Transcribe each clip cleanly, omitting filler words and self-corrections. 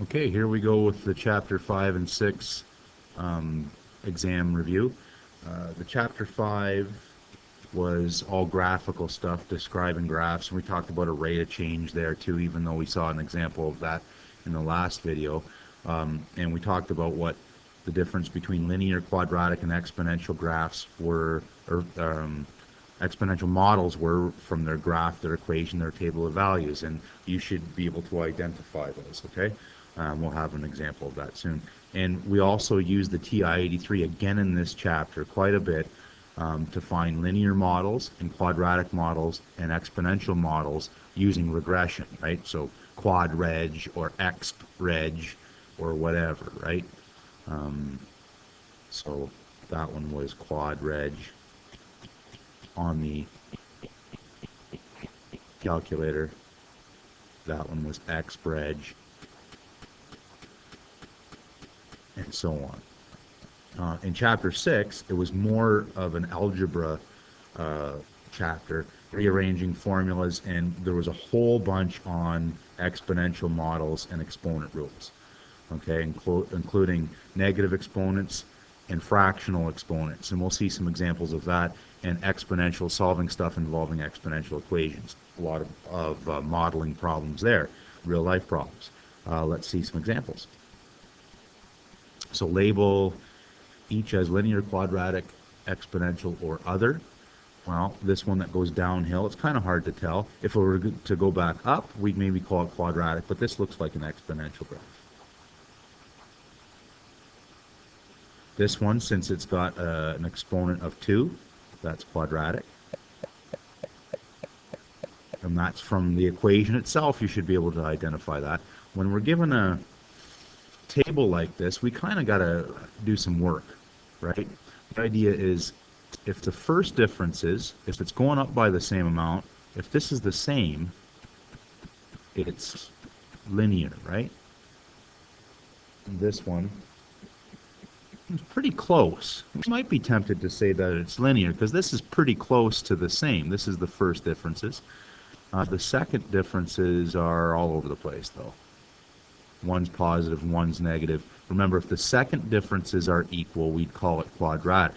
Okay, here we go with the Chapter 5 and 6 exam review. The Chapter 5 was all graphical stuff, describing graphs, and we talked about a rate of change there too, even though we saw an example of that in the last video. And we talked about what the difference between linear, quadratic, and exponential graphs were, or exponential models were from their graph, their equation, their table of values, and you should be able to identify those, okay? We'll have an example of that soon. And we also use the TI-83 again in this chapter quite a bit to find linear models and quadratic models and exponential models using regression, right? So quad reg or exp reg or whatever, right? So that one was quad reg on the calculator. That one was exp reg, and so on. In Chapter 6, it was more of an algebra chapter, rearranging formulas, and there was a whole bunch on exponential models and exponent rules, okay, including negative exponents and fractional exponents, and we'll see some examples of that, and exponential solving stuff involving exponential equations. A lot of modeling problems there, real life problems. Let's see some examples. So label each as linear, quadratic, exponential, or other. Well, this one that goes downhill, it's kind of hard to tell. If it were to go back up, we'd maybe call it quadratic, but this looks like an exponential graph. This one, since it's got an exponent of 2, that's quadratic. And that's from the equation itself. You should be able to identify that. When we're given a table like this, we kind of got to do some work, right? The idea is, if the first difference is, if it's going up by the same amount, if this is the same, it's linear, right? And this one is pretty close. We might be tempted to say that it's linear because this is pretty close to the same. This is the first differences. The second differences are all over the place, though. One's positive, one's negative. Remember, if the second differences are equal, we'd call it quadratic.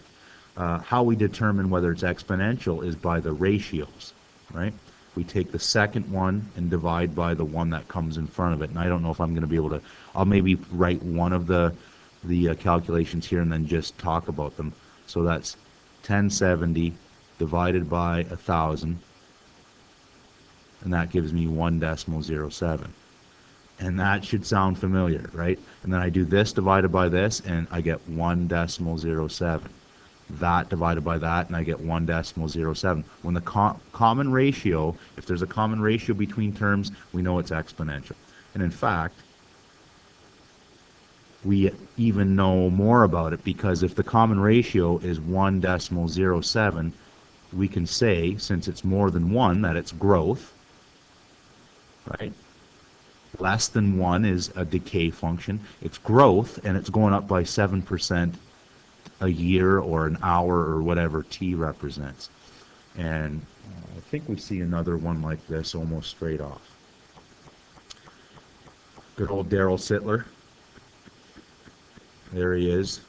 How we determine whether it's exponential is by the ratios, right? We take the second one and divide by the one that comes in front of it. And I don't know if I'm going to be able to, I'll maybe write one of the calculations here and then just talk about them. So that's 1070 divided by 1,000, and that gives me 1.07. And that should sound familiar, right? And then I do this divided by this, and I get 1.07. That divided by that, and I get 1.07. When the common ratio, if there's a common ratio between terms, we know it's exponential. And in fact, we even know more about it, because if the common ratio is 1.07, we can say, since it's more than 1, that it's growth, right? Less than 1 is a decay function. It's growth, and it's going up by 7% a year or an hour or whatever t represents. And I think we see another one like this almost straight off. Good old Daryl Sittler. There he is,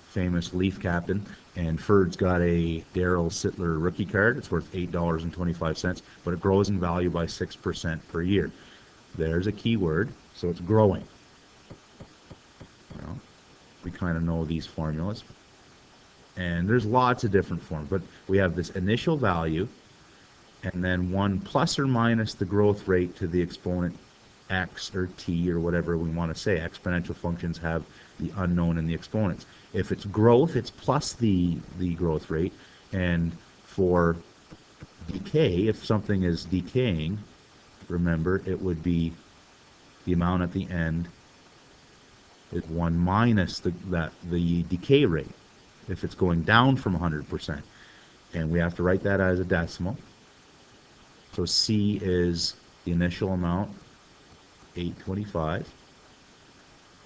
famous Leaf captain. And Ferd's got a Daryl Sittler rookie card. It's worth $8.25, but it grows in value by 6% per year. There's a keyword, so it's growing. Well, we kind of know these formulas. And there's lots of different forms, but we have this initial value, and then 1 plus or minus the growth rate to the exponent x or t or whatever we want to say. Exponential functions have the unknown in the exponents. If it's growth, it's plus the growth rate. And for decay, if something is decaying, remember, it would be the amount at the end is 1 minus the decay rate if it's going down from 100%. And we have to write that as a decimal. So C is the initial amount, 825.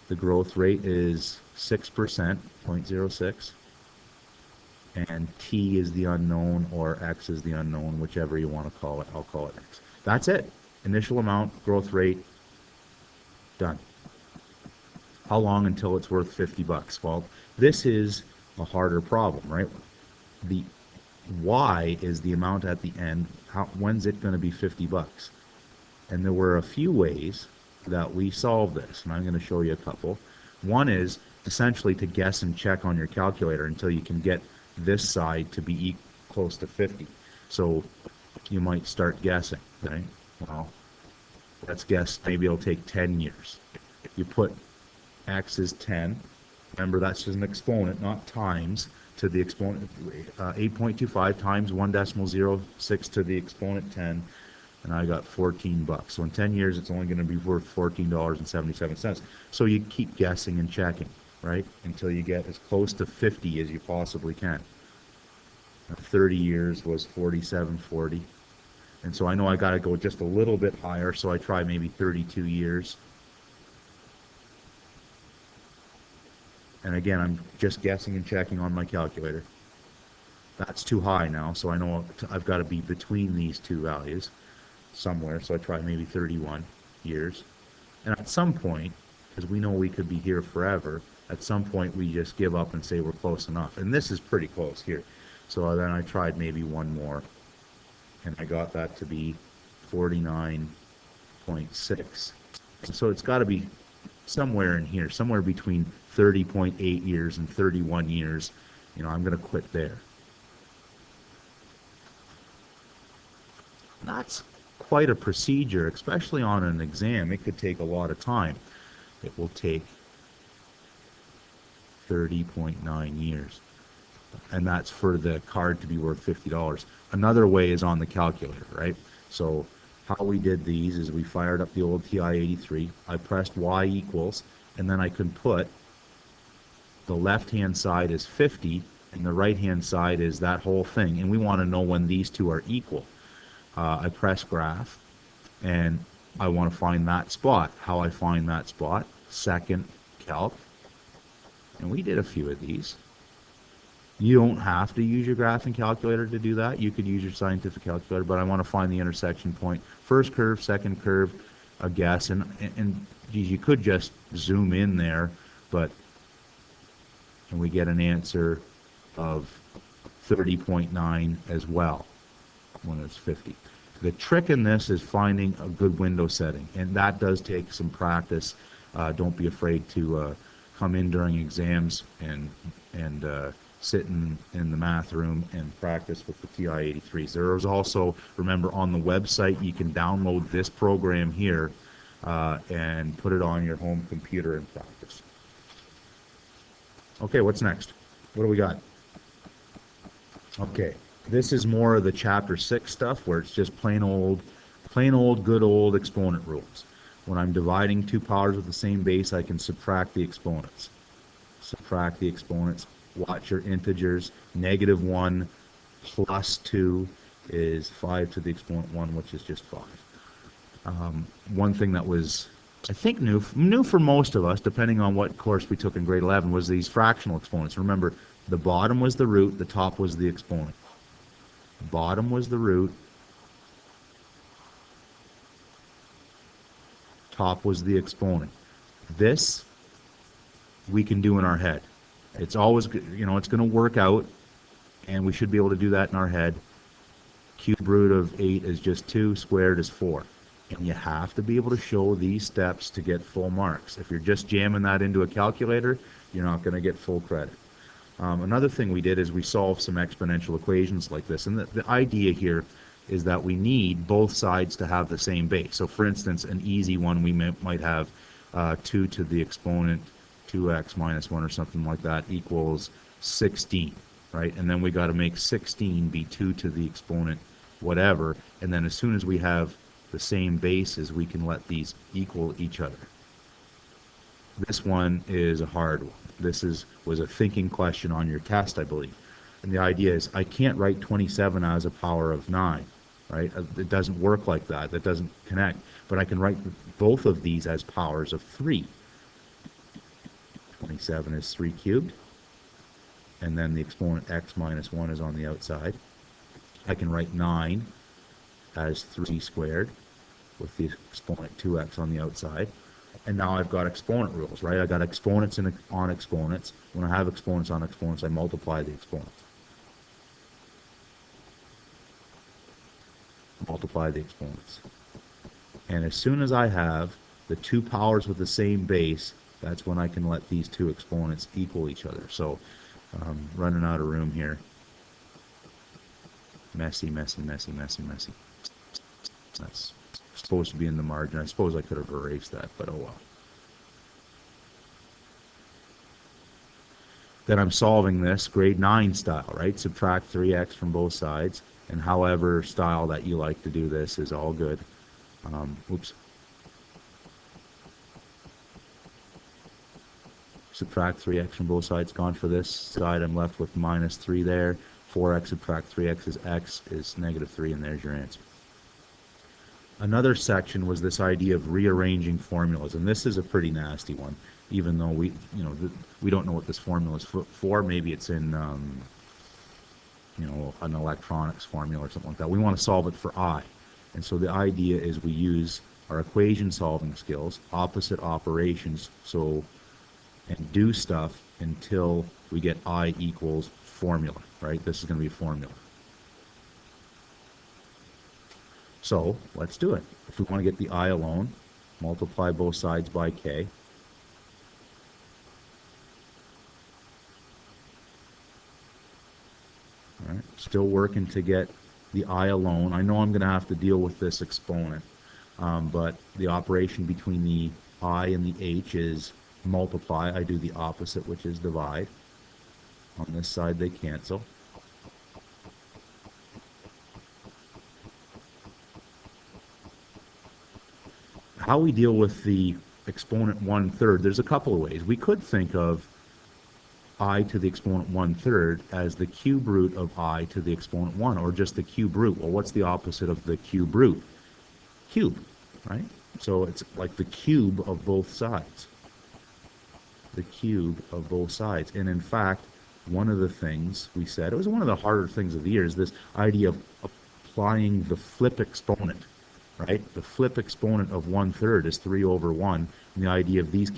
The growth rate is 6%, 0.06. And T is the unknown, or X is the unknown, whichever you want to call it. I'll call it X. That's it. Initial amount, growth rate, Done. How long until it's worth 50 bucks? Well, this is a harder problem, right? The y is the amount at the end. When's it going to be 50 bucks? And there were a few ways that we solved this, and I'm going to show you a couple. One is essentially to guess and check on your calculator until you can get this side to be close to 50. So you might start guessing, right? Well, let's guess maybe it'll take 10 years. You put x is 10. Remember, that's just an exponent, not times, to the exponent. 8.25 times 1.06 to the exponent 10, and I got 14 bucks. So in 10 years, it's only going to be worth $14.77. So you keep guessing and checking, right, until you get as close to 50 as you possibly can. 30 years was 47.40. And so I know I got to go just a little bit higher, so I try maybe 32 years. And again, I'm just guessing and checking on my calculator. That's too high now, so I know I've got to be between these two values somewhere, so I try maybe 31 years. And at some point, because we know we could be here forever, at some point we just give up and say we're close enough. And this is pretty close here. So then I tried maybe one more, and I got that to be 49.6. So it's got to be somewhere in here, somewhere between 30.8 years and 31 years. You know, I'm going to quit there. That's quite a procedure, especially on an exam. It could take a lot of time. It will take 30.9 years. And that's for the card to be worth $50. Another way is on the calculator, right? So how we did these is we fired up the old TI-83. I pressed Y equals, and then I can put the left-hand side is 50, and the right-hand side is that whole thing. And we want to know when these two are equal. I press graph, and I want to find that spot. How I find that spot? Second calc. And we did a few of these. You don't have to use your graphing calculator to do that. You could use your scientific calculator, but I want to find the intersection point. First curve, second curve, a guess. And geez, you could just zoom in there, but and we get an answer of 30.9 as well when it's 50. The trick in this is finding a good window setting, and that does take some practice. Don't be afraid to come in during exams and sit in the math room and practice with the TI-83s. There is also, remember, on the website you can download this program here and put it on your home computer and practice. Okay, what's next? What do we got? Okay, this is more of the chapter 6 stuff where it's just plain old, good old exponent rules. When I'm dividing two powers with the same base, I can subtract the exponents. Subtract the exponents. Watch your integers. -1 plus 2 is 5 to the exponent 1, which is just 5. One thing that was, I think, new for most of us, depending on what course we took in grade 11, was these fractional exponents. Remember, the bottom was the root, the top was the exponent. The bottom was the root, top was the exponent. This we can do in our head. It's always, you know, it's going to work out, and we should be able to do that in our head. Cube root of 8 is just 2, squared is 4. And you have to be able to show these steps to get full marks. If you're just jamming that into a calculator, you're not going to get full credit. Another thing we did is we solved some exponential equations like this. And the idea here is that we need both sides to have the same base. So for instance, an easy one, we might have 2 to the exponent 2x minus 1 or something like that equals 16, right? And then we got to make 16 be 2 to the exponent whatever. And then as soon as we have the same bases, we can let these equal each other. This one is a hard one. This was a thinking question on your test, I believe. And the idea is I can't write 27 as a power of 9, right? It doesn't work like that. That doesn't connect. But I can write both of these as powers of 3. 27 is 3 cubed. And then the exponent x minus 1 is on the outside. I can write 9 as 3 squared with the exponent 2x on the outside. And now I've got exponent rules, right? I got exponents on exponents. When I have exponents on exponents, I multiply the exponents. Multiply the exponents. And as soon as I have the two powers with the same base, that's when I can let these two exponents equal each other. So running out of room here. Messy, messy, messy, messy, messy. That's supposed to be in the margin. I suppose I could have erased that, but oh well. Then I'm solving this grade 9 style, right? Subtract 3x from both sides. And however style that you like to do this is all good. Oops. Subtract 3x from both sides. Gone for this side. I'm left with minus 3 there. 4x subtract 3x is x is negative 3, and there's your answer. Another section was this idea of rearranging formulas, and this is a pretty nasty one. Even though we don't know what this formula is for. Maybe it's in an electronics formula or something like that. We want to solve it for I. And so the idea is we use our equation solving skills, opposite operations, and do stuff until we get I equals formula, right? This is going to be a formula. So let's do it. If we want to get the I alone, multiply both sides by k. All right, still working to get the I alone. I know I'm going to have to deal with this exponent, but the operation between the I and the h is multiply. I do the opposite, which is divide. On this side, they cancel. How we deal with the exponent 1/3, there's a couple of ways. We could think of I to the exponent 1/3 as the cube root of I to the exponent 1, or just the cube root. Well, what's the opposite of the cube root? Cube, right? So it's like the cube of both sides. The cube of both sides. And in fact, one of the things we said, it was one of the harder things of the year, is this idea of applying the flip exponent, right? The flip exponent of 1/3 is 3 over 1. And the idea of these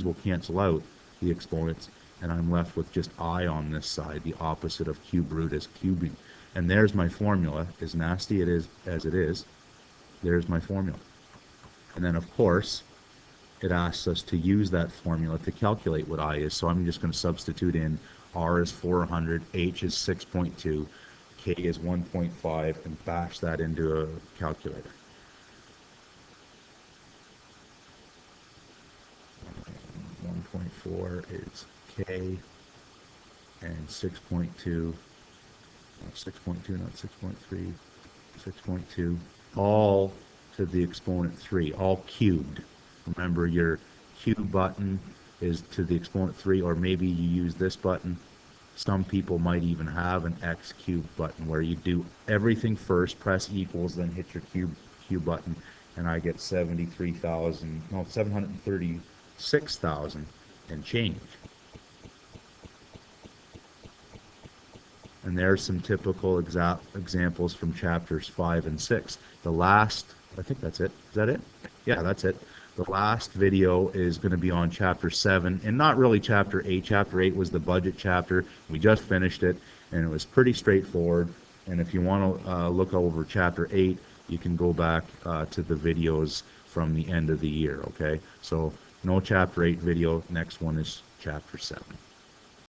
will cancel out the exponents, and I'm left with just I on this side. The opposite of cube root is cubing. And there's my formula. As nasty it is as it is, there's my formula. And then, of course, it asks us to use that formula to calculate what I is. So I'm just going to substitute in R is 400, H is 6.2, K is 1.5, and bash that into a calculator. And 1.4 is K, and 6.2, not 6.2, not 6.3, 6.2, all to the exponent 3, all cubed. Remember, your cube button is to the exponent 3, or maybe you use this button. Some people might even have an x cubed button where you do everything first, press equals, then hit your cube button, and I get 736,000 and change. And there's some typical examples from chapters 5 and 6. The last, I think that's it. Is that it? Yeah, that's it. The last video is going to be on chapter 7, and not really chapter 8. Chapter 8 was the budget chapter. We just finished it, and it was pretty straightforward. And if you want to look over chapter 8, you can go back to the videos from the end of the year, okay? So no chapter 8 video. Next one is chapter 7.